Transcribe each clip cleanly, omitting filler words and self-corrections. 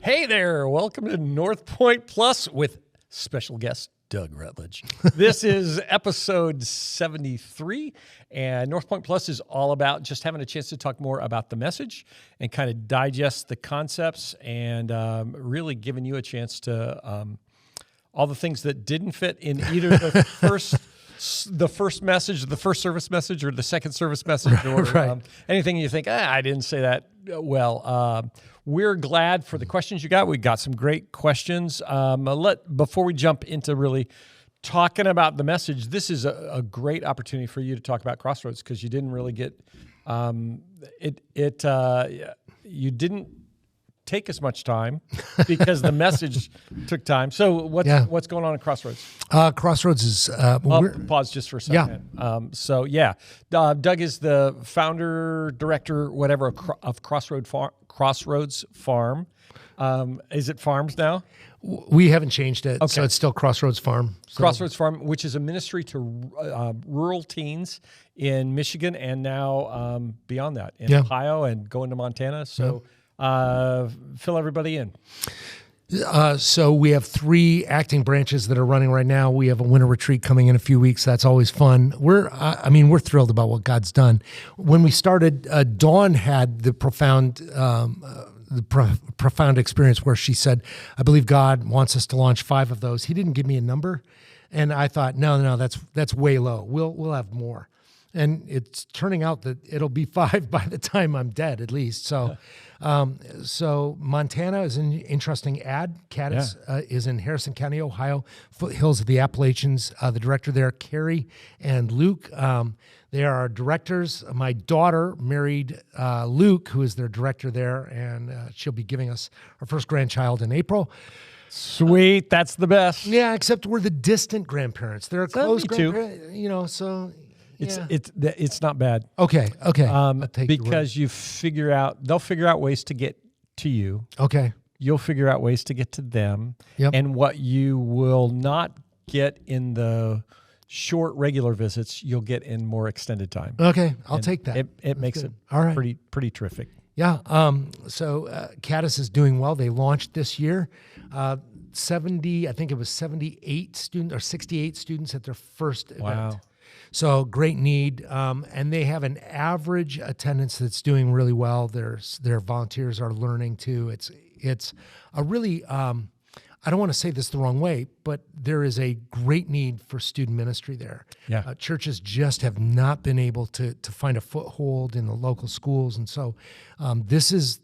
Hey there, welcome to Northpointe Plus with special guest Doug Rutledge. This is episode 73, and Northpointe Plus is all about just having a chance to talk more about the message and kind of digest the concepts and really giving you a chance to all the things that didn't fit in either the first message, the first service message, or the second service message, or right. Anything you think, I didn't say that well. We're glad for the questions you got. We got some great questions. Before we jump into really talking about the message, this is a great opportunity for you to talk about Crossroads because you didn't really get you didn't take as much time because the message took time. So what's going on at Crossroads? Crossroads is pause just for a second. Yeah. Doug is the founder, director, whatever of Crossroads Farm. Is it Farms now? We haven't changed it, Okay. so it's still Crossroads Farm. So. Crossroads Farm, which is a ministry to rural teens in Michigan and now beyond that in Ohio and going to Montana. So fill everybody in. So we have 3 acting branches that are running right now. We have a winter retreat coming in a few weeks. That's always fun. We're thrilled about what God's done. When we started, Dawn had the profound experience where she said, "I believe God wants us to launch 5 of those." He didn't give me a number, and I thought, no, that's way low. We'll have more. And it's turning out that it'll be 5 by the time I'm dead, at least. So, so Montana is an interesting ad. Caddis is in Harrison County, Ohio, foothills of the Appalachians. The director there, Carrie and Luke, they are our directors. My daughter married Luke, who is their director there, and she'll be giving us our first grandchild in April. Sweet, that's the best. Yeah, except we're the distant grandparents. They're a close grandparents, so. Yeah. It's not bad. Okay. Because they'll figure out ways to get to you. Okay. You'll figure out ways to get to them. Yep. And what you will not get in the short regular visits, you'll get in more extended time. Okay, I'll take that. It makes good. it all right. pretty terrific. Yeah. So Caddis is doing well. They launched this year. 78 students or 68 students at their first event. Wow. So great need, and they have an average attendance that's doing really well. Their volunteers are learning too. It's a really I don't want to say this the wrong way, but there is a great need for student ministry there. Yeah, churches just have not been able to find a foothold in the local schools, and so this is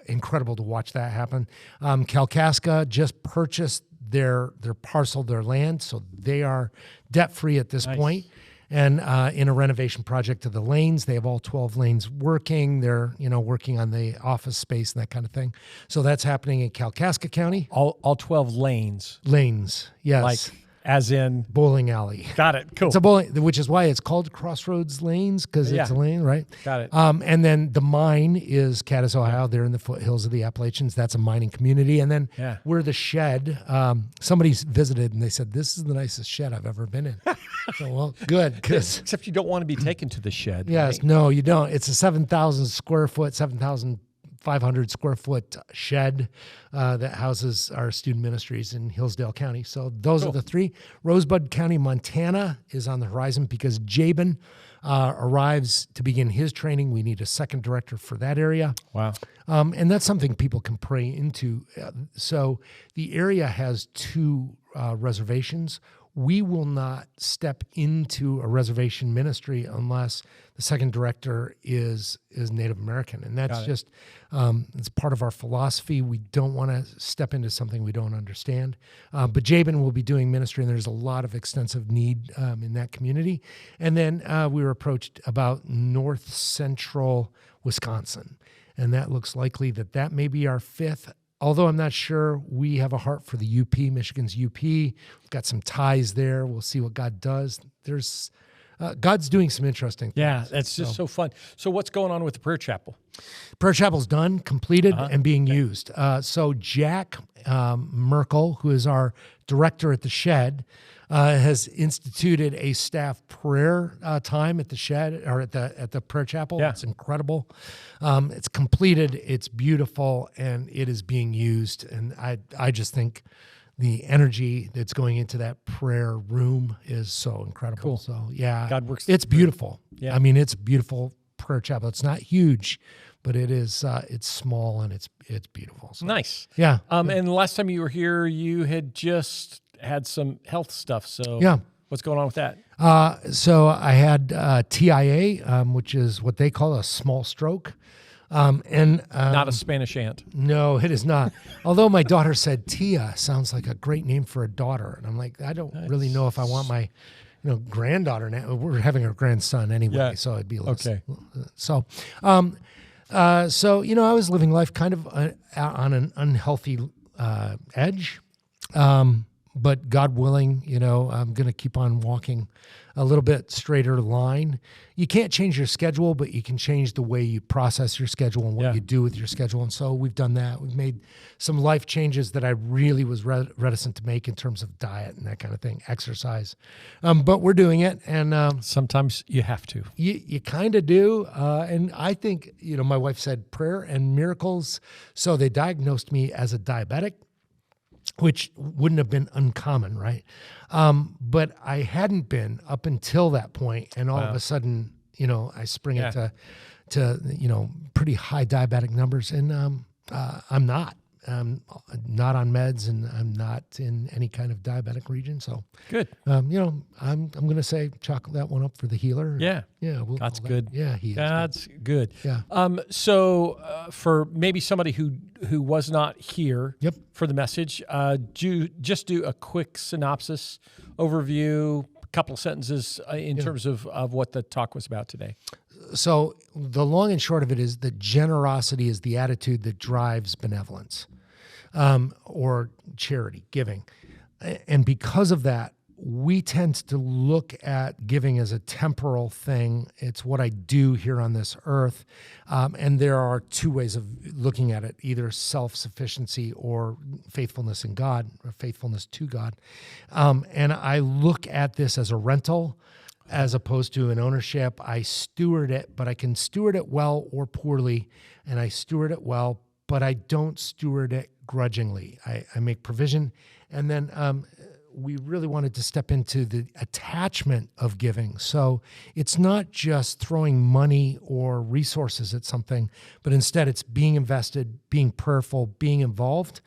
incredible to watch that happen. Kalkaska just purchased their parcel, their land, so they are debt-free at this point. And in a renovation project of the lanes, they have all 12 lanes working. They're working on the office space and that kind of thing. So that's happening in Kalkaska County. All 12 lanes. Lanes, yes. Like as in bowling alley. Got it. Cool. It's a bowling, which is why it's called Crossroads Lanes, because it's a lane, right? Got it. And then the mine is Caddis, Ohio. They're in the foothills of the Appalachians. That's a mining community. And then we're the shed. Somebody visited and they said, "This is the nicest shed I've ever been in." So, well, good. Except you don't want to be taken to the shed. Yes, right? No, you don't. It's a 7,500 square foot shed that houses our student ministries in Hillsdale County. So those are the 3. Rosebud County, Montana is on the horizon because Jabin arrives to begin his training. We need a second director for that area. Wow. And that's something people can pray into. So the area has 2 reservations. We will not step into a reservation ministry unless the second director is Native American. And that's just, it's part of our philosophy. We don't want to step into something we don't understand. But Jabin will be doing ministry, and there's a lot of extensive need in that community. And then we were approached about north central Wisconsin. And that looks likely that may be our 5th. Although I'm not sure, we have a heart for the UP, Michigan's UP. We've got some ties there. We'll see what God does. There's God's doing some interesting things. Yeah, that's just so fun. So what's going on with the prayer chapel? Prayer chapel's done, completed, and being used. So Jack Merkel, who is our director at the Shed, has instituted a staff prayer time at the Shed or at the prayer chapel. Yeah. It's incredible. It's completed. It's beautiful, and it is being used. And I just think the energy that's going into that prayer room is so incredible. Cool. So yeah, God works. It's beautiful. Yeah. I mean, it's a beautiful prayer chapel. It's not huge, but it is. It's small and it's beautiful. So, Nice. yeah. And the last time you were here, you had just had some health stuff. So Yeah. what's going on with that? So I had TIA, which is what they call a small stroke. Not a Spanish aunt. No, it is not. Although my daughter said Tia sounds like a great name for a daughter. And I'm like, I don't really know if I want my, granddaughter now. We're having a grandson anyway, so it'd be a little. Okay. So, I was living life kind of on an unhealthy edge. But God willing, I'm going to keep on walking a little bit straighter line. You can't change your schedule, but you can change the way you process your schedule and what you do with your schedule. And so we've done that. We've made some life changes that I really was reticent to make in terms of diet and that kind of thing, exercise. But we're doing it. And sometimes you have to. You kind of do. And I think, my wife said prayer and miracles. So they diagnosed me as a diabetic, which wouldn't have been uncommon, right? But I hadn't been up until that point, and all of a sudden, I spring into pretty high diabetic numbers, and I'm not. I'm not on meds, and I'm not in any kind of diabetic region. So Good. I'm going to say chalk that one up for the healer. Yeah. Yeah. God's good. Yeah, he is. God's good. Yeah. So for maybe somebody who was not here for the message, just do a quick synopsis, overview, a couple of sentences in terms of what the talk was about today. So the long and short of it is that generosity is the attitude that drives benevolence or charity, giving. And because of that, we tend to look at giving as a temporal thing. It's what I do here on this earth. And there are two ways of looking at it, either self-sufficiency or faithfulness in God or faithfulness to God. And I look at this as a rental as opposed to an ownership. I steward it, but I can steward it well or poorly. And I steward it well, but I don't steward it grudgingly. I make provision. And then we really wanted to step into the attachment of giving. So it's not just throwing money or resources at something, but instead it's being invested, being prayerful, being involved.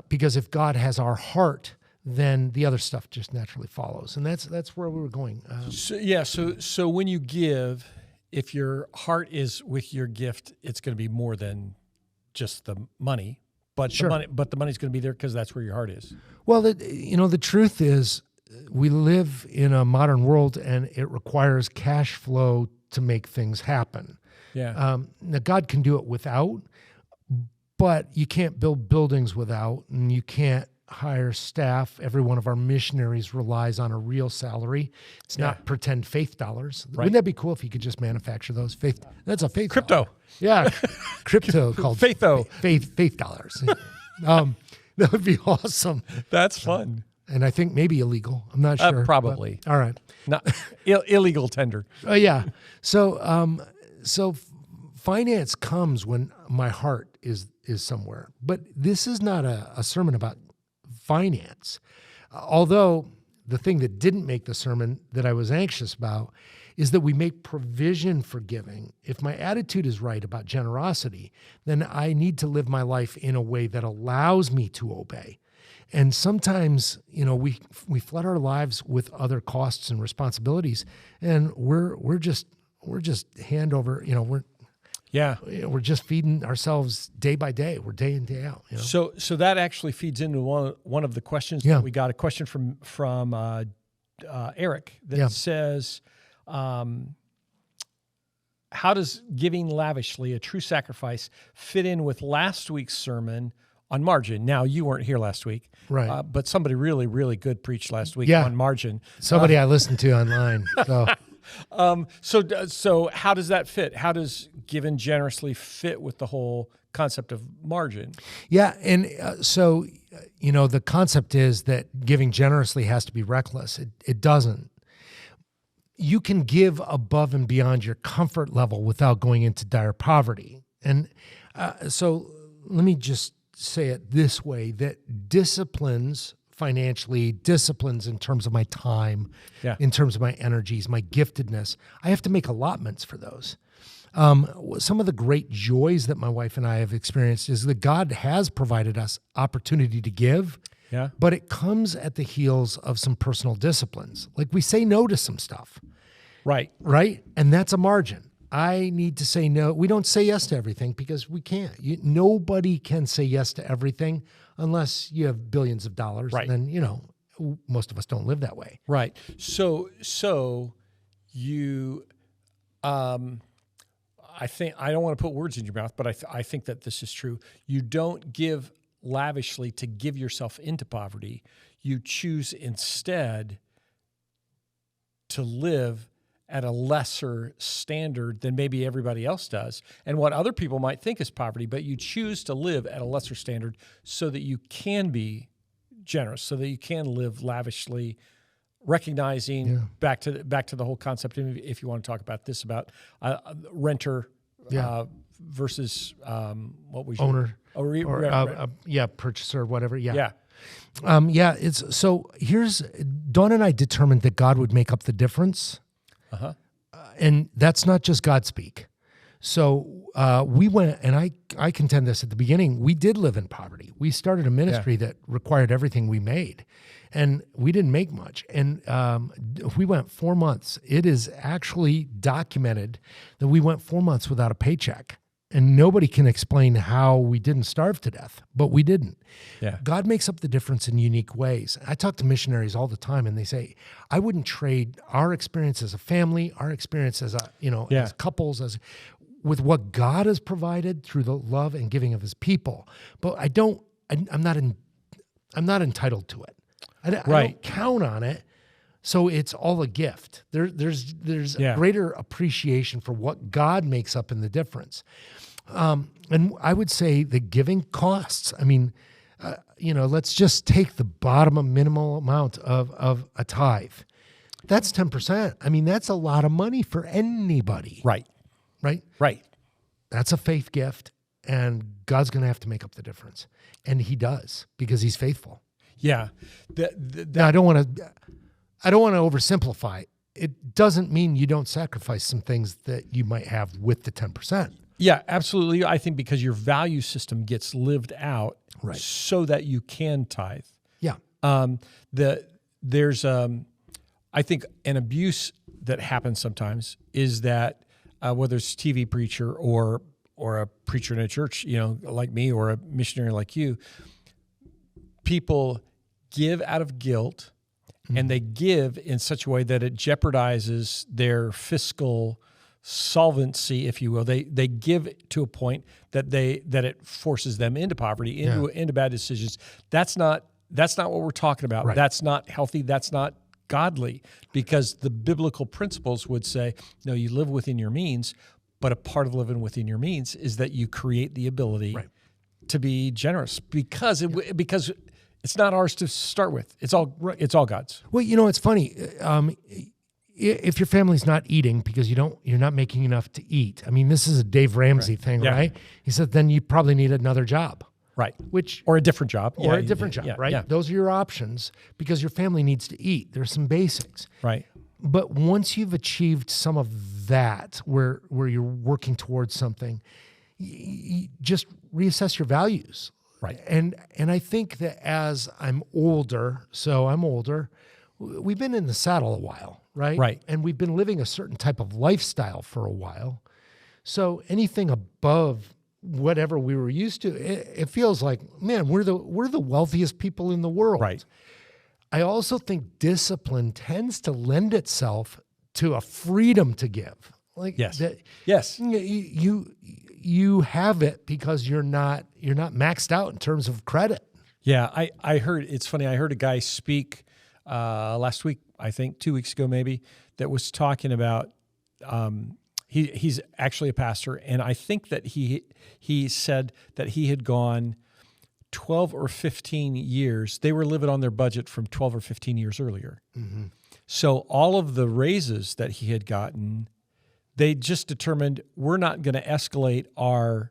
Because if God has our heart, then the other stuff just naturally follows. And that's where we were going. So when you give, if your heart is with your gift, it's going to be more than just the money. But the money's going to be there because that's where your heart is. Well, the truth is we live in a modern world and it requires cash flow to make things happen. Yeah. Now, God can do it without, but you can't build buildings without, and you can't hire staff. Every one of our missionaries relies on a real salary. It's not pretend faith dollars. Right. Wouldn't that be cool if you could just manufacture those faith? That's a faith crypto. Dollar. Yeah, crypto called faith dollars. That would be awesome. That's fun. And I think maybe illegal. I'm not sure. Probably. But, all right. Not illegal tender. Yeah. So finance comes when my heart is somewhere. But this is not a sermon about finance. Although the thing that didn't make the sermon that I was anxious about is that we make provision for giving. If my attitude is right about generosity, then I need to live my life in a way that allows me to obey. And sometimes, we flood our lives with other costs and responsibilities, and we're just hand over, we're just feeding ourselves day by day. We're day in, day out. So that actually feeds into one of the questions that we got. A question from Eric that says, how does giving lavishly, a true sacrifice, fit in with last week's sermon on margin? Now, you weren't here last week, right? But somebody really, really good preached last week on margin. Somebody I listened to online. So. So how does that fit? How does giving generously fit with the whole concept of margin? Yeah, and the concept is that giving generously has to be reckless. It doesn't. You can give above and beyond your comfort level without going into dire poverty. And so let me just say it this way, that disciplines financially, disciplines in terms of my time, in terms of my energies, my giftedness, I have to make allotments for those. Some of the great joys that my wife and I have experienced is that God has provided us opportunity to give, but it comes at the heels of some personal disciplines. Like we say no to some stuff. Right. And that's a margin. I need to say no. We don't say yes to everything because we can't. Nobody can say yes to everything unless you have billions of dollars. Right. And then, most of us don't live that way. Right. So you, I think, I don't want to put words in your mouth, but I think that this is true. You don't give lavishly to give yourself into poverty. You choose instead to live at a lesser standard than maybe everybody else does and what other people might think is poverty, but you choose to live at a lesser standard so that you can be generous, so that you can live lavishly, recognizing back to the whole concept. If you want to talk about this, about renter versus what was owner purchaser, whatever. It's so here's Dawn and I determined that God would make up the difference. And that's not just God speak. So we went, and I contend this at the beginning, we did live in poverty. We started a ministry that required everything we made, and we didn't make much. And we went 4 months. It is actually documented that we went 4 months without a paycheck. And nobody can explain how we didn't starve to death, but we didn't. God makes up the difference in unique ways. I talk to missionaries all the time, and they say, I wouldn't trade our experience as a family, our experience as as couples, with what God has provided through the love and giving of his people. But I'm not entitled to it. I don't count on it. So it's all a gift. There's a greater appreciation for what God makes up in the difference. And I would say that giving costs. I mean, let's just take the bottom minimal amount of a tithe. That's 10%. I mean, that's a lot of money for anybody. Right. That's a faith gift, and God's going to have to make up the difference. And he does, because he's faithful. Yeah. Now, I don't want to oversimplify. It doesn't mean you don't sacrifice some things that you might have with the 10%. Yeah, absolutely. I think because your value system gets lived out so that you can tithe. Yeah. There's, I think, an abuse that happens sometimes is that whether it's a TV preacher or a preacher in a church, like me, or a missionary like you, people give out of guilt. And they give in such a way that it jeopardizes their fiscal solvency, if you will. They give to a point that it forces them into poverty, into bad decisions. That's not what we're talking about. Right. That's not healthy. That's not godly, because the biblical principles would say, no, you live within your means, but a part of living within your means is that you create the ability to be generous, because it's not ours to start with. It's all God's. Well, it's funny. If your family's not eating because you're not making enough to eat. I mean, this is a Dave Ramsey thing, right? He said, then you probably need another job. Right. Or a different job. Right? Yeah. Those are your options, because your family needs to eat. There's some basics. Right. But once you've achieved some of that, where you're working towards something, you just reassess your values. Right. And I think that as I'm older, we've been in the saddle a while, right? Right. And we've been living a certain type of lifestyle for a while. So anything above whatever we were used to, it feels like, man, we're the wealthiest people in the world. Right. I also think discipline tends to lend itself to a freedom to give. Yes. You have it because you're not maxed out in terms of credit. Yeah, I heard, it's funny, I heard a guy speak last week, I think 2 weeks ago maybe, that was talking about. He's actually a pastor, and I think that he said that he had gone 12 or 15 years. They were living on their budget from 12 or 15 years earlier. Mm-hmm. So all of the raises that he had gotten, they just determined we're not going to escalate our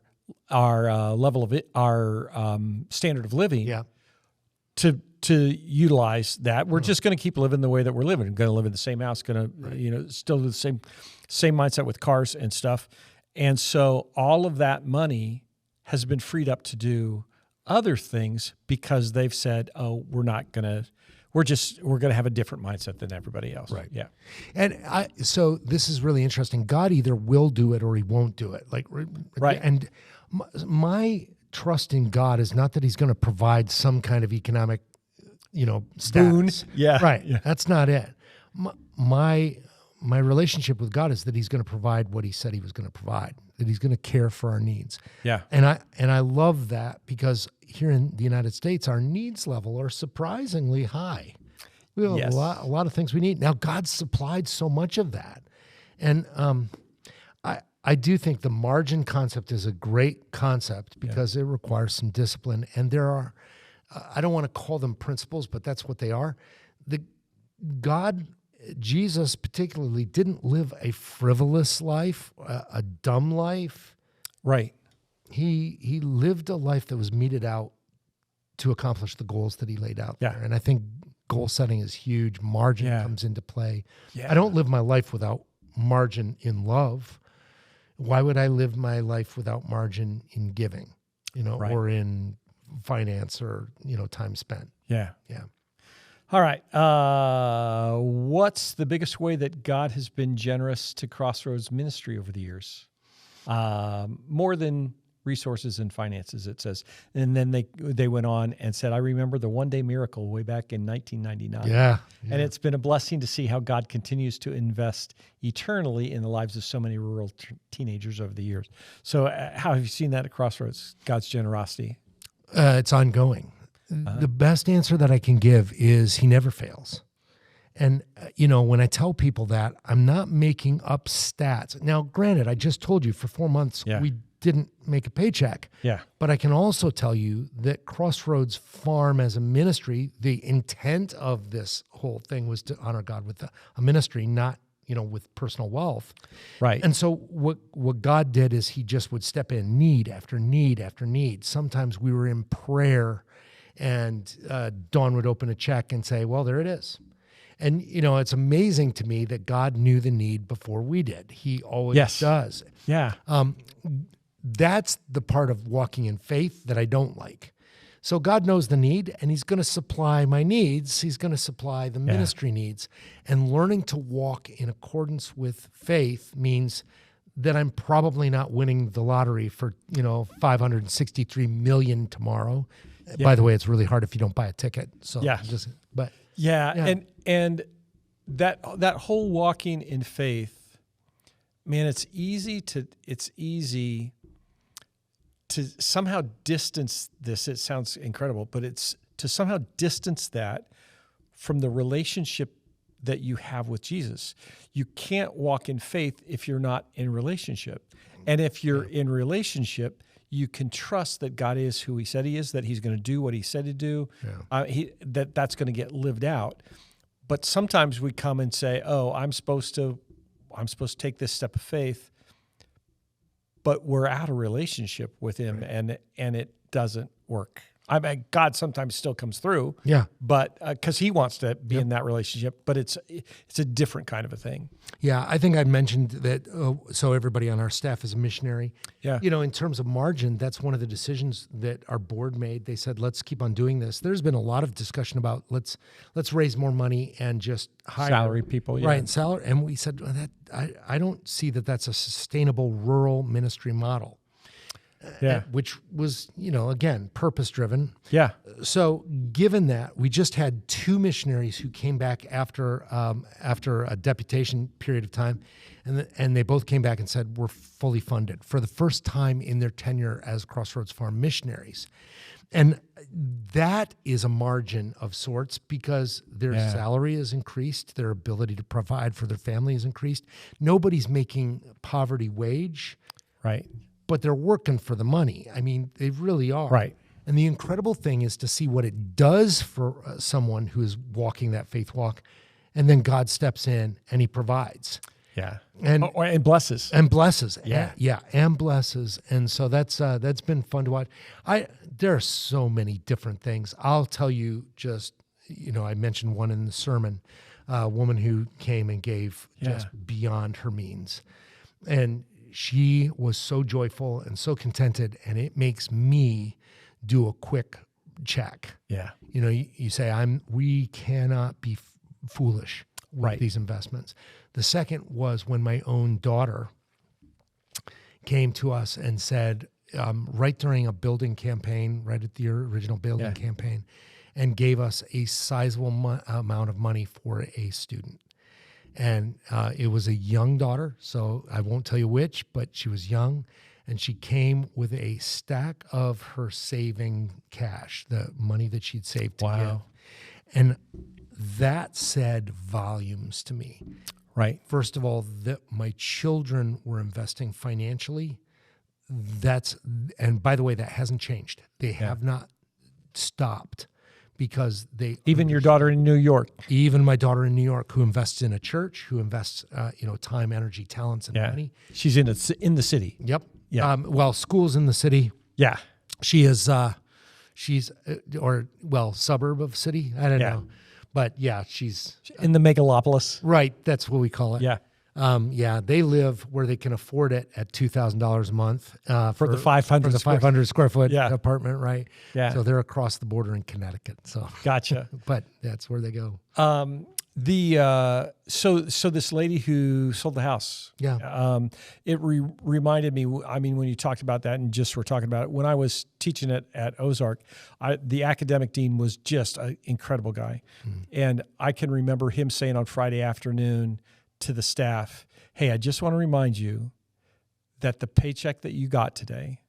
level of it, our standard of living to utilize that. We're just going to keep living the way that we're living. We're going to live in the same house. Going to still do the same mindset with cars and stuff. And so all of that money has been freed up to do other things because they've said, "Oh, we're going to have a different mindset than everybody else." Right. Yeah. And so this is really interesting. God either will do it or he won't do it. Right. And my trust in God is not that he's going to provide some kind of economic, status. Boon. Yeah. Right. Yeah. That's not it. My relationship with God is that he's going to provide what he said he was going to provide, that he's going to care for our needs. Yeah. And I love that because here in the United States, our needs level are surprisingly high. We have a lot of things we need. Now, God supplied so much of that. And I do think the margin concept is a great concept because it requires some discipline. And there are, I don't want to call them principles, but that's what they are. Jesus particularly didn't live a frivolous life, a dumb life. Right. He lived a life that was meted out to accomplish the goals that he laid out there. And I think goal setting is huge. Margin comes into play. Yeah. I don't live my life without margin in love. Why would I live my life without margin in giving, or in finance or, time spent? Yeah. Yeah. All right. What's the biggest way that God has been generous to Crossroads Ministry over the years? More than resources and finances, it says. And then they went on and said, I remember the one-day miracle way back in 1999. Yeah. And it's been a blessing to see how God continues to invest eternally in the lives of so many rural teenagers over the years. So how have you seen that at Crossroads, God's generosity? It's ongoing. The best answer that I can give is he never fails. And, when I tell people that, I'm not making up stats. Now, granted, I just told you for 4 months we didn't make a paycheck. Yeah. But I can also tell you that Crossroads Farm as a ministry, the intent of this whole thing was to honor God with a ministry, not, with personal wealth. Right. And so what God did is he just would step in need after need after need. Sometimes we were in prayer and Dawn would open a check and say, well, there it is. And, it's amazing to me that God knew the need before we did. He always does. Yeah. That's the part of walking in faith that I don't like. So God knows the need, and he's going to supply my needs. He's going to supply the ministry needs. And learning to walk in accordance with faith means that I'm probably not winning the lottery for, $563 million tomorrow. Yeah. By the way, it's really hard if you don't buy a ticket. So and that whole walking in faith, man, it's easy to somehow distance this. It sounds incredible, but it's to somehow distance that from the relationship that you have with Jesus. You can't walk in faith if you're not in relationship. And if you're in relationship, you can trust that God is who he said he is, that he's going to do what he said to do, that's going to get lived out. But sometimes we come and say, oh, I'm supposed to take this step of faith, but we're out of relationship with him, and it doesn't work. I mean, God sometimes still comes through, but because he wants to be in that relationship, but it's a different kind of a thing. Yeah, I think I mentioned that. So everybody on our staff is a missionary. Yeah, in terms of margin, that's one of the decisions that our board made. They said, let's keep on doing this. There's been a lot of discussion about let's raise more money and just hire salary people, right? Salary, and we said that I don't see that that's a sustainable rural ministry model. Yeah. which was, again, purpose-driven. Yeah. So given that, we just had 2 missionaries who came back after a deputation period of time, and they both came back and said, we're fully funded for the first time in their tenure as Crossroads Farm missionaries. And that is a margin of sorts because their salary is increased, their ability to provide for their family is increased. Nobody's making poverty wage. Right. But they're working for the money. I mean, they really are. Right. And the incredible thing is to see what it does for someone who is walking that faith walk, and then God steps in and he provides. Yeah. And blesses. And blesses. Yeah. And blesses. And so that's been fun to watch. There are so many different things. I'll tell you just, I mentioned one in the sermon, a woman who came and gave just beyond her means. And she was so joyful and so contented, and it makes me do a quick check. Yeah. You say, we cannot be foolish with these investments. The second was when my own daughter came to us and said, right during a building campaign, right at the original building campaign, and gave us a sizable amount of money for a student. And it was a young daughter, so I won't tell you which, but she was young, and she came with a stack of her saving cash, the money that she'd saved to give. And that said volumes to me. Right. First of all, that my children were investing financially. And by the way, that hasn't changed. They have not stopped. Because even your daughter in New York, even my daughter in New York, who invests in a church, who invests, time, energy, talents, and money. She's in the city. Yep. Yeah. School's in the city. Yeah. She is. She's suburb of city. I don't know, but she's in the megalopolis. Right. That's what we call it. Yeah. They live where they can afford it at $2,000 a month for the 500 square foot apartment, right? Yeah. So they're across the border in Connecticut. So gotcha. But that's where they go. So this lady who sold the house. Yeah. It reminded me. I mean, when you talked about that, and just we're talking about it when I was teaching it at Ozark, the academic dean was just an incredible guy, and I can remember him saying on Friday afternoon to the staff, hey, I just want to remind you that the paycheck that you got today,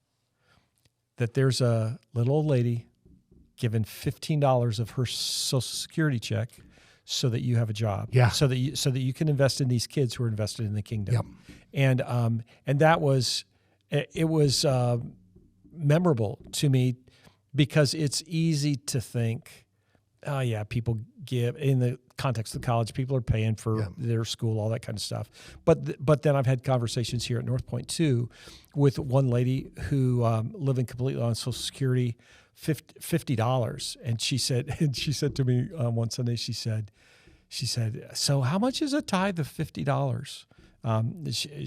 that there's a little old lady given $15 of her Social Security check so that you have a job. Yeah. So that you can invest in these kids who are invested in the kingdom. Yep. And that was, it was memorable to me because it's easy to think, oh yeah, people give in the context of college, people are paying for their school, all that kind of stuff. But then I've had conversations here at Northpointe too, with one lady who living completely on Social Security, $50, and she said to me one Sunday, she said, so how much is a tithe of $50?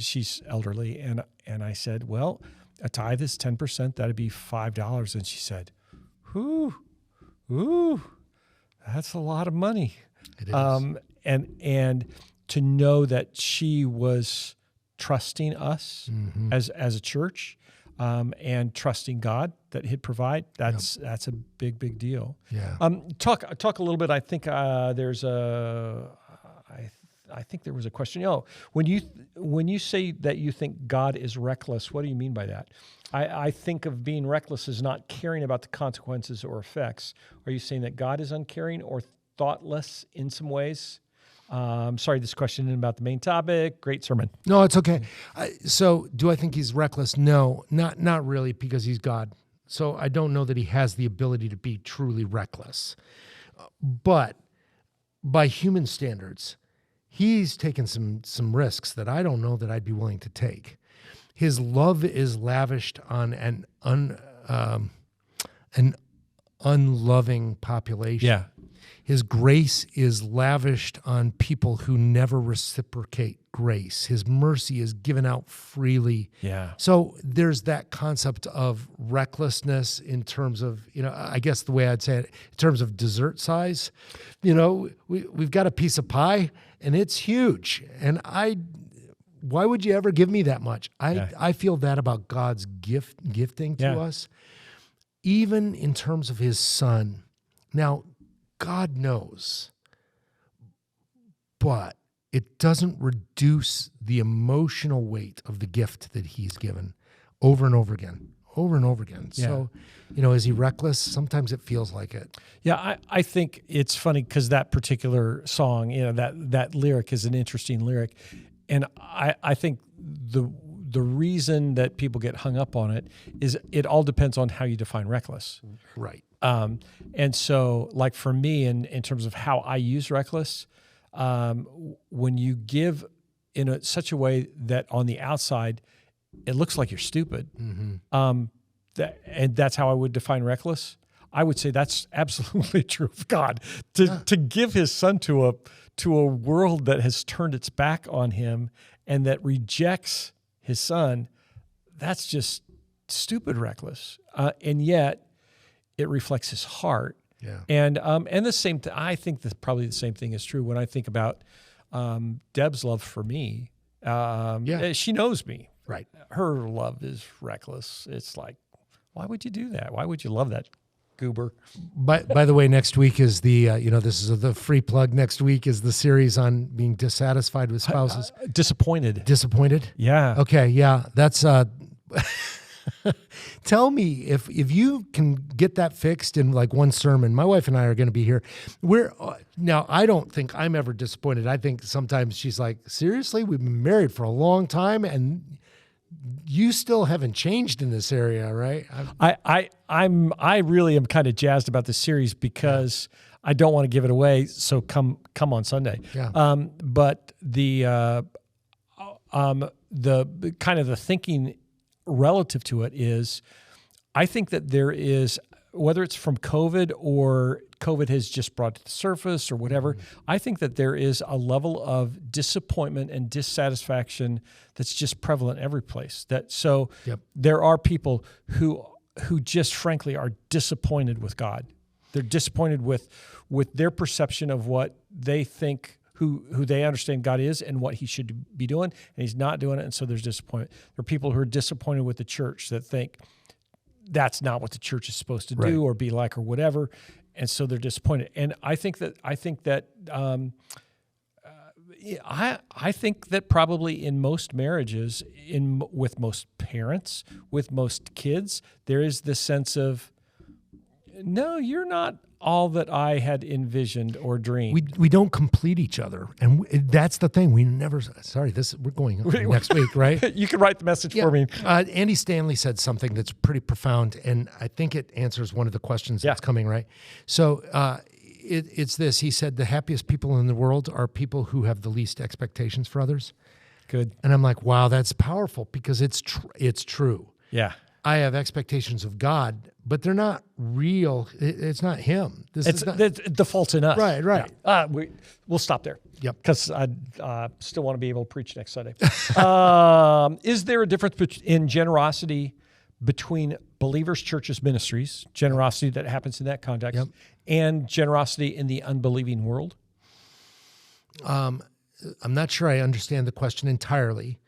She's elderly, and I said, well, a tithe is 10%. That'd be $5. And she said, ooh. That's a lot of money. It is. And to know that she was trusting us as a church, and trusting God that He'd provide, that's a big deal. Yeah. Talk a little bit. I think there's I think there was a question. When you say that you think God is reckless, what do you mean by that? I think of being reckless as not caring about the consequences or effects. Are you saying that God is uncaring or thoughtless in some ways? Sorry, this question isn't about the main topic. Great sermon. No, it's okay. So do I think he's reckless? No, not really, because he's God. So I don't know that he has the ability to be truly reckless. But by human standards, he's taken some risks that I don't know that I'd be willing to take. His love is lavished on an unloving population. Yeah. His grace is lavished on people who never reciprocate grace. His mercy is given out freely. Yeah. So there's that concept of recklessness in terms of, I guess the way I'd say it, in terms of dessert size. We've got a piece of pie and it's huge. And why would you ever give me that much? I feel that about God's gifting to us, even in terms of his son. Now, God knows, but it doesn't reduce the emotional weight of the gift that he's given over and over again. Yeah. So, is he reckless? Sometimes it feels like it. Yeah, I think it's funny because that particular song, that lyric is an interesting lyric. And I think the reason that people get hung up on it is it all depends on how you define reckless. Right. And so, like for me, in terms of how I use reckless, when you give in such a way that on the outside, it looks like you're stupid. Mm-hmm. And that's how I would define reckless. I would say that's absolutely true of God. To give his son to a world that has turned its back on him and that rejects his son, that's just stupid reckless. And yet it reflects his heart. Yeah. And the same I think that probably the same thing is true when I think about Deb's love for me. She knows me. Right. Her love is reckless. It's like, why would you do that? Why would you love that goober? By the way, next week is the, this is the free plug. Next week is the series on being dissatisfied with spouses. Disappointed. Disappointed? Yeah. Okay, yeah. That's, tell me if you can get that fixed in like one sermon. My wife and I are going to be here. Now, I don't think I'm ever disappointed. I think sometimes she's like, seriously, we've been married for a long time and you still haven't changed in this area, right? I really am kind of jazzed about this series because I don't want to give it away. So come on Sunday. Yeah. But the kind of the thinking relative to it is, I think that there is, whether it's from COVID or COVID has just brought to the surface or whatever, I think that there is a level of disappointment and dissatisfaction that's just prevalent every place. There are people who just frankly are disappointed with God. They're disappointed with their perception of what they think, who they understand God is and what he should be doing, and he's not doing it, and so there's disappointment. There are people who are disappointed with the church that think that's not what the church is supposed to do or be like or whatever, and so they're disappointed. And I think that probably in most marriages, with most parents, with most kids, there is this sense of, no, you're not all that I had envisioned or dreamed. We don't complete each other, and that's the thing. We never. Sorry, we're going next week, right? You can write the message for me. Andy Stanley said something that's pretty profound, and I think it answers one of the questions that's coming. Right. So it's this. He said the happiest people in the world are people who have the least expectations for others. Good. And I'm like, wow, that's powerful because it's true. Yeah. I have expectations of God, but they're not real. It's not him. It defaults in us. Right. Yeah. We'll stop there. Yep. Because I still want to be able to preach next Sunday. Is there a difference in generosity between believers, churches, ministries, generosity that happens in that context, and generosity in the unbelieving world? I'm not sure I understand the question entirely.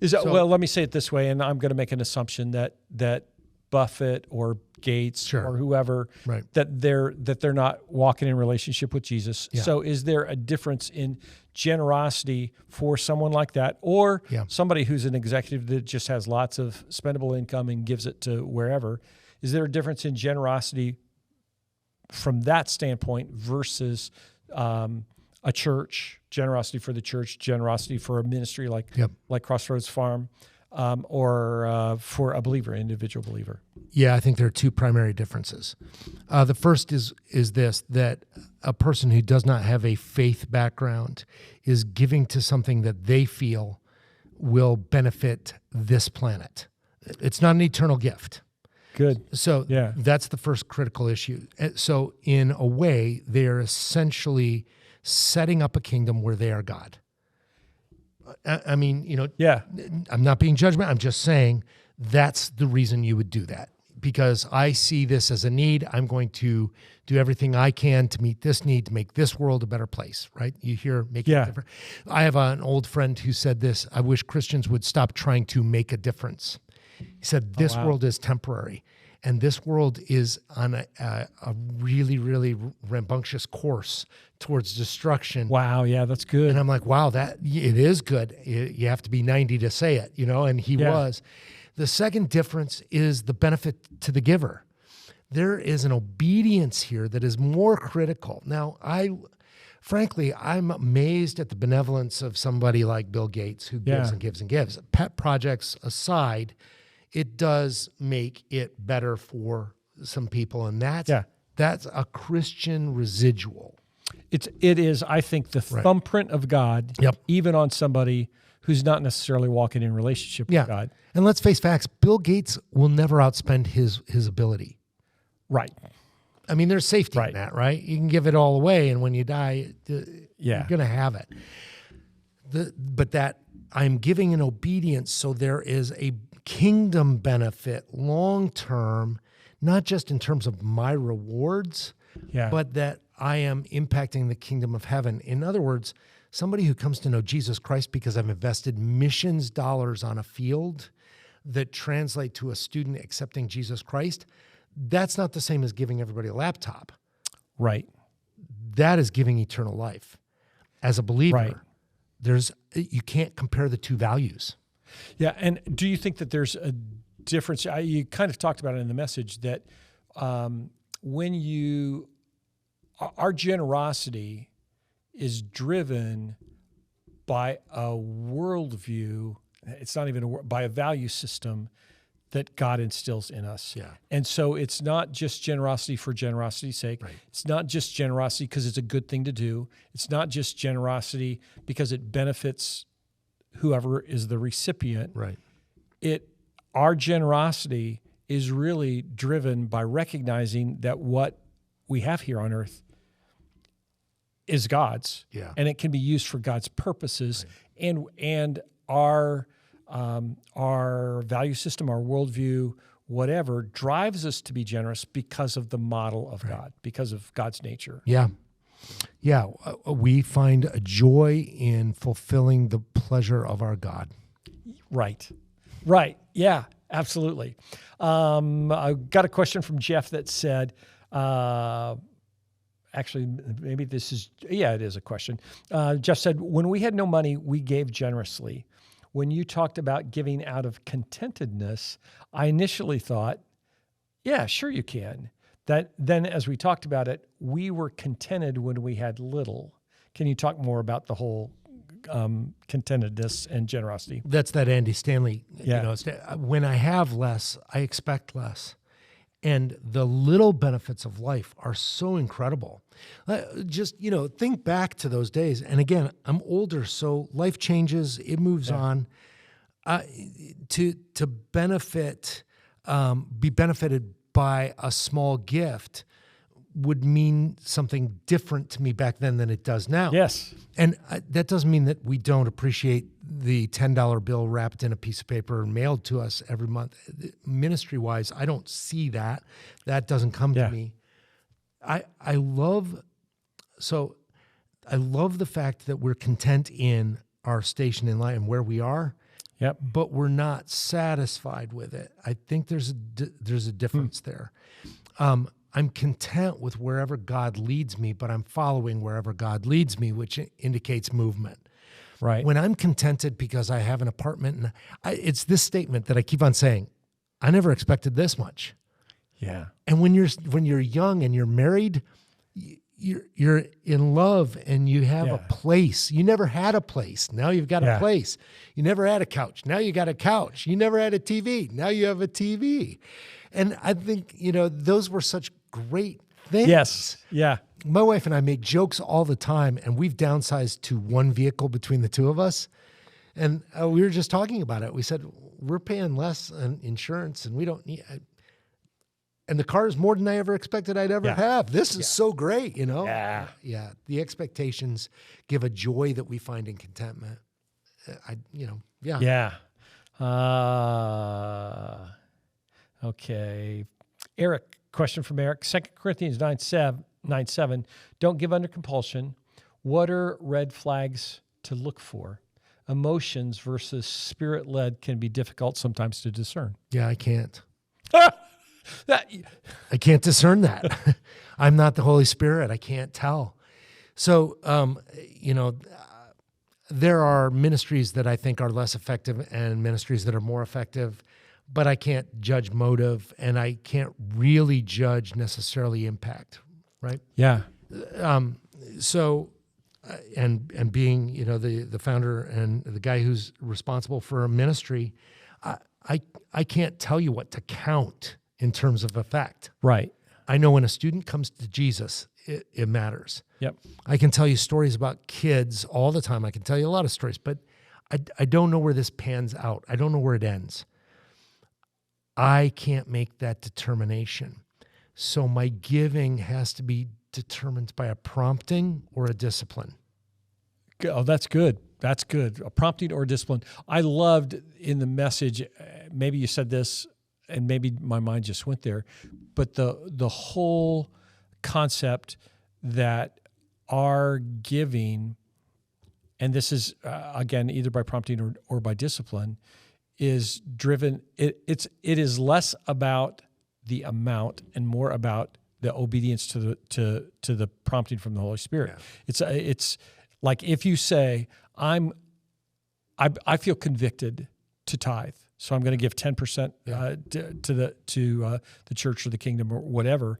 Well, let me say it this way, and I'm going to make an assumption that Buffett or Gates or whoever, that they're not walking in relationship with Jesus. Yeah. So is there a difference in generosity for someone like that, or somebody who's an executive that just has lots of spendable income and gives it to wherever? Is there a difference in generosity from that standpoint versus a church, generosity for the church, generosity for a ministry like Crossroads Farm, or for a believer, individual believer? Yeah, I think there are two primary differences. The first is this, that a person who does not have a faith background is giving to something that they feel will benefit this planet. It's not an eternal gift. Good. So that's the first critical issue. So in a way, they are essentially setting up a kingdom where they are God. I mean, I'm not being judgmental. I'm just saying that's the reason you would do that. because I see this as a need. I'm going to do everything I can to meet this need, to make this world a better place, right? You hear making a difference. I have an old friend who said this: I wish Christians would stop trying to make a difference. He said, this world is temporary, and this world is on a really, really rambunctious course towards destruction. Wow, yeah, that's good. And I'm like, wow, it is good. You have to be 90 to say it, and he was. The second difference is the benefit to the giver. There is an obedience here that is more critical. Now, frankly, I'm amazed at the benevolence of somebody like Bill Gates, who gives and gives and gives. Pet projects aside, it does make it better for some people, and that's a Christian residual. It is, I think, the thumbprint of God, even on somebody who's not necessarily walking in relationship with God. And let's face facts: Bill Gates will never outspend his ability. Right. I mean, there's safety in that, right? You can give it all away, and when you die, you're going to have it. But that I'm giving in obedience, so there is a kingdom benefit long term, not just in terms of my rewards, but that I am impacting the kingdom of heaven. In other words, somebody who comes to know Jesus Christ because I've invested missions dollars on a field that translate to a student accepting Jesus Christ, that's not the same as giving everybody a laptop. Right. That is giving eternal life. As a believer, you can't compare the two values. Yeah, and do you think that there's a difference? You kind of talked about it in the message that our generosity is driven by a worldview. It's not even by a value system that God instills in us. Yeah. And so it's not just generosity for generosity's sake. Right. It's not just generosity because it's a good thing to do. It's not just generosity because it benefits whoever is the recipient. Right. Our generosity is really driven by recognizing that what we have here on earth is God's, and it can be used for God's purposes, and our value system, our worldview, whatever, drives us to be generous because of the model of God, because of God's nature. Yeah. Yeah, we find a joy in fulfilling the pleasure of our God. Right. Yeah, absolutely. I got a question from Jeff that said, actually, maybe this is, it is a question. Jeff said, when we had no money, we gave generously. When you talked about giving out of contentedness, I initially thought, yeah, sure you can. Then as we talked about it, we were contented when we had little. Can you talk more about the whole contentedness and generosity? That's that Andy Stanley. When I have less, I expect less. And the little benefits of life are so incredible. Just, think back to those days. And again, I'm older, so life changes, it moves on. To benefit, be benefited by a small gift would mean something different to me back then than it does now. Yes. And that doesn't mean that we don't appreciate the $10 bill wrapped in a piece of paper and mailed to us every month. Ministry-wise, I don't see that. That doesn't come to me. I love the fact that we're content in our station in life and where we are. Yep. But we're not satisfied with it. I think there's a difference there. I'm content with wherever God leads me, but I'm following wherever God leads me, which indicates movement. Right. When I'm contented because I have an apartment, and it's this statement that I keep on saying, I never expected this much. Yeah. And when you're young and you're married, you're in love and you have a place. You never had a place. Now you've got a place. You never had a couch. Now you got a couch. You never had a TV. Now you have a TV. And I think, those were such great things. Yes. Yeah. My wife and I make jokes all the time, and we've downsized to one vehicle between the two of us. And we were just talking about it. We said, we're paying less on insurance and we don't need... And the car is more than I ever expected I'd ever have. This is so great, Yeah. Yeah. The expectations give a joy that we find in contentment. Yeah. Okay. Eric, question from Eric. 2 Corinthians 9:7. Don't give under compulsion. What are red flags to look for? Emotions versus spirit-led can be difficult sometimes to discern. Yeah, I can't. I can't discern that. I'm not the Holy Spirit. I can't tell. So, there are ministries that I think are less effective and ministries that are more effective, but I can't judge motive and I can't really judge necessarily impact, right? Yeah. And being, the founder and the guy who's responsible for a ministry, I can't tell you what to count in terms of effect. Right. I know when a student comes to Jesus, it matters. Yep. I can tell you stories about kids all the time. I can tell you a lot of stories, but I don't know where this pans out. I don't know where it ends. I can't make that determination. So my giving has to be determined by a prompting or a discipline. Oh, that's good. That's good. A prompting or a discipline. I loved in the message, maybe you said this and maybe my mind just went there, but the whole concept that our giving, and this is, again, either by prompting or by discipline, is driven, it is less about the amount and more about the obedience to the prompting from the Holy Spirit. Yeah. It's like if you say, I feel convicted to tithe, so I'm going to give 10% to the church or the kingdom or whatever.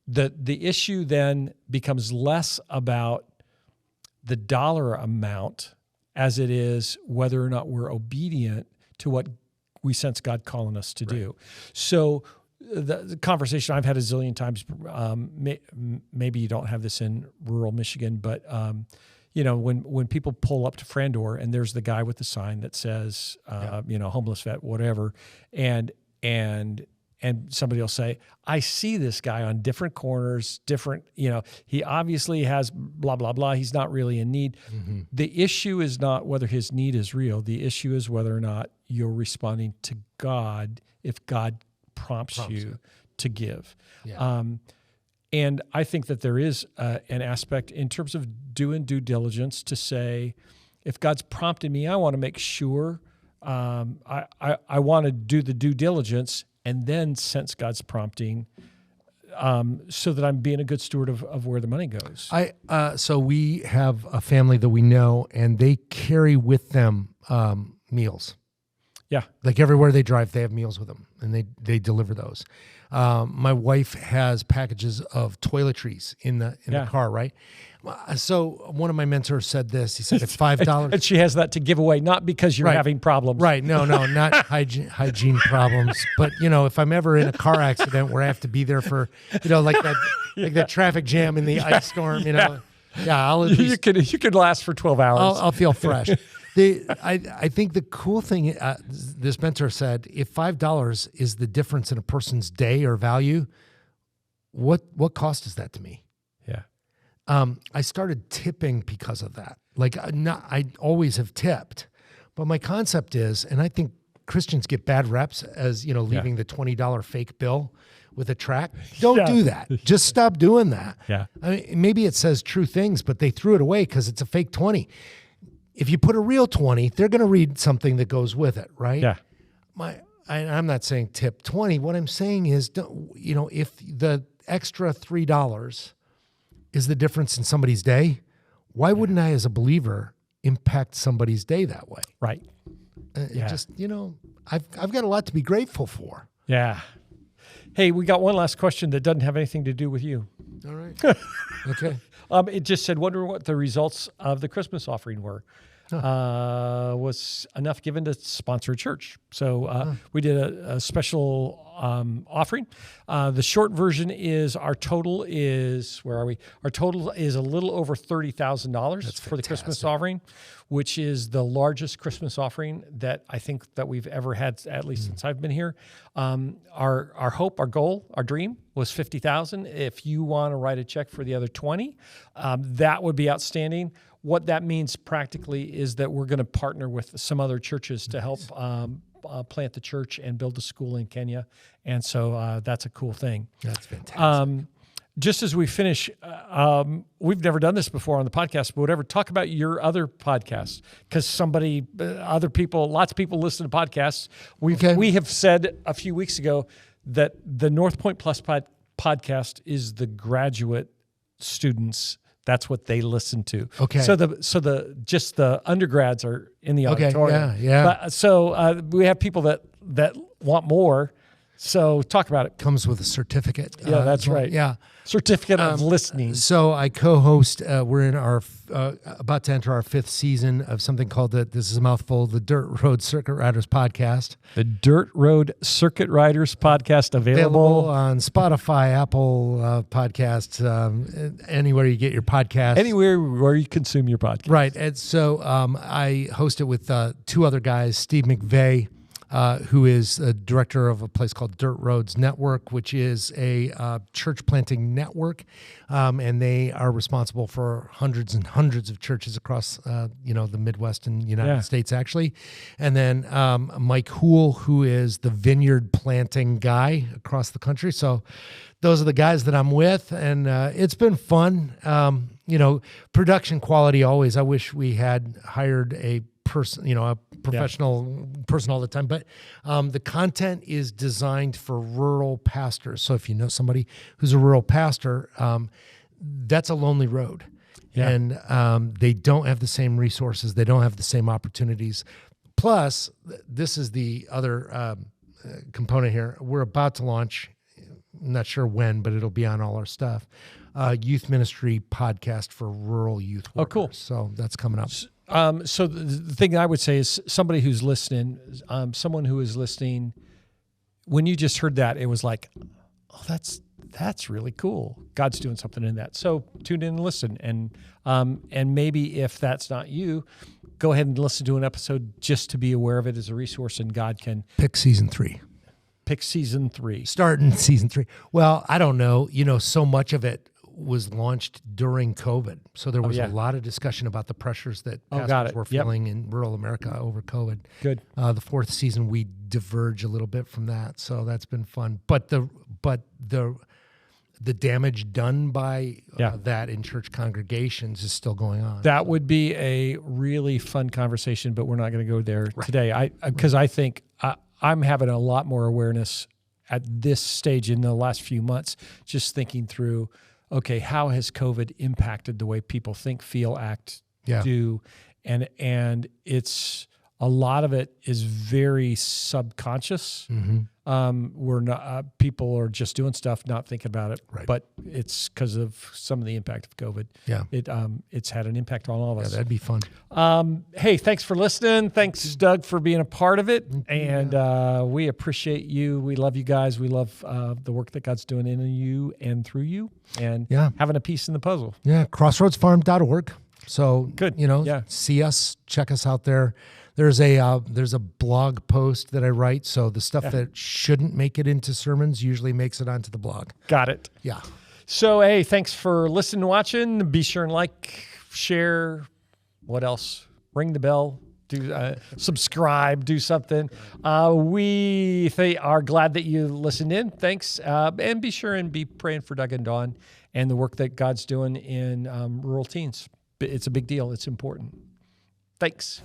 The issue then becomes less about the dollar amount as it is whether or not we're obedient to what we sense God calling us to do. So the conversation I've had a zillion times, maybe you don't have this in rural Michigan, but when people pull up to Frandor and there's the guy with the sign that says, homeless vet, whatever, and somebody will say, I see this guy on different corners, he obviously has blah, blah, blah. He's not really in need. Mm-hmm. The issue is not whether his need is real. The issue is whether or not you're responding to God if God prompts you to give. Yeah. And I think that there is an aspect in terms of doing due diligence to say, if God's prompting me, I want to make sure I want to do the due diligence and then sense God's prompting so that I'm being a good steward of where the money goes. So we have a family that we know, and they carry with them meals. Yeah. Like everywhere they drive, they have meals with them, and they deliver those. My wife has packages of toiletries in the car, right? So one of my mentors said this. He said, "If $5." And she has that to give away, not because you're having problems. Right. No, not hygiene problems. But, if I'm ever in a car accident where I have to be there for, like that traffic jam in the ice storm, I'll at least, you could last for 12 hours. I'll feel fresh. I think the cool thing, this mentor said, if $5 is the difference in a person's day or value, what cost is that to me? Yeah. I started tipping because of that. I always have tipped, but my concept is, and I think Christians get bad reps as, leaving the $20 fake bill with a track. Don't do that. Just stop doing that. Yeah. I mean, maybe it says true things, but they threw it away because it's a fake 20. If you put a real 20, they're going to read something that goes with it, right? Yeah. I'm not saying tip 20. What I'm saying is, if the extra $3 is the difference in somebody's day, why wouldn't I, as a believer, impact somebody's day that way? Right. Just, I've got a lot to be grateful for. Yeah. Hey, we got one last question that doesn't have anything to do with you. All right. Okay. It just said, wonder what the results of the Christmas offering were. Was enough given to sponsor a church. So we did a special offering. The short version is our total is, where are we? Our total is a little over $30,000 for the Christmas offering, which is the largest Christmas offering that I think that we've ever had, at least since I've been here. Our hope, our goal, our dream was $50,000. If you want to write a check for the other 20, that would be outstanding. What that means practically is that we're going to partner with some other churches to help plant the church and build the school in Kenya. And so that's a cool thing. That's fantastic. Just as we finish, we've never done this before on the podcast, but whatever, talk about your other podcasts, because lots of people listen to podcasts. We have said a few weeks ago that the Northpointe Plus podcast is the graduate students. That's what they listen to. Okay. So the undergrads are in the auditorium. Okay. Yeah. But, we have people that want more. So talk about it. Comes with a certificate. Yeah, that's right. Yeah. Certificate of listening. So I co-host, we're in our, about to enter our 5th season of something called this is a mouthful, the Dirt Road Circuit Riders podcast. The Dirt Road Circuit Riders podcast available on Spotify, Apple podcasts, anywhere you get your podcast. Anywhere where you consume your podcast. Right. And so I host it with 2 other guys, Steve McVeigh, who is a director of a place called Dirt Roads Network, which is a church planting network, and they are responsible for hundreds and hundreds of churches across, the Midwest and United States, actually. And then Mike Hool, who is the vineyard planting guy across the country. So those are the guys that I'm with, and it's been fun. Production quality always. I wish we had hired a professional person all the time. But the content is designed for rural pastors. So if you know somebody who's a rural pastor, that's a lonely road. Yeah. And they don't have the same resources. They don't have the same opportunities. Plus, this is the other component here. We're about to launch, I'm not sure when, but it'll be on all our stuff, youth ministry podcast for rural youth workers. Oh, cool. So that's coming up. So the thing I would say is somebody who's listening, someone who is listening, when you just heard that, it was like, oh, that's really cool. God's doing something in that. So tune in and listen. And maybe if that's not you, go ahead and listen to an episode just to be aware of it as a resource, and God can pick season 3. Starting season 3. Well, I don't know. So much of it was launched during COVID. So there was a lot of discussion about the pressures that pastors were feeling in rural America over COVID. Good. The 4th season, we diverge a little bit from that. So that's been fun. But the damage done by that in church congregations is still going on. That would be a really fun conversation, but we're not going to go there today. Because I think I'm having a lot more awareness at this stage in the last few months, just thinking through, okay, how has COVID impacted the way people think, feel, act, do? And it's a lot of it is very subconscious. We're not people are just doing stuff, not thinking about it. Right. But it's because of some of the impact of COVID. Yeah, it's had an impact on all of us. Yeah, that'd be fun. Hey, thanks for listening. Thanks, Doug, for being a part of it. And we appreciate you. We love you guys. We love the work that God's doing in you and through you, and having a piece in the puzzle. Yeah, crossroadsfarm.org. So good. See us, check us out there. There's a blog post that I write, so the stuff that shouldn't make it into sermons usually makes it onto the blog. Got it. Yeah. So, hey, thanks for listening and watching. Be sure and like, share. What else? Ring the bell. Do subscribe. Do something. We are glad that you listened in. Thanks. And be sure and be praying for Doug and Dawn and the work that God's doing in rural teens. It's a big deal. It's important. Thanks.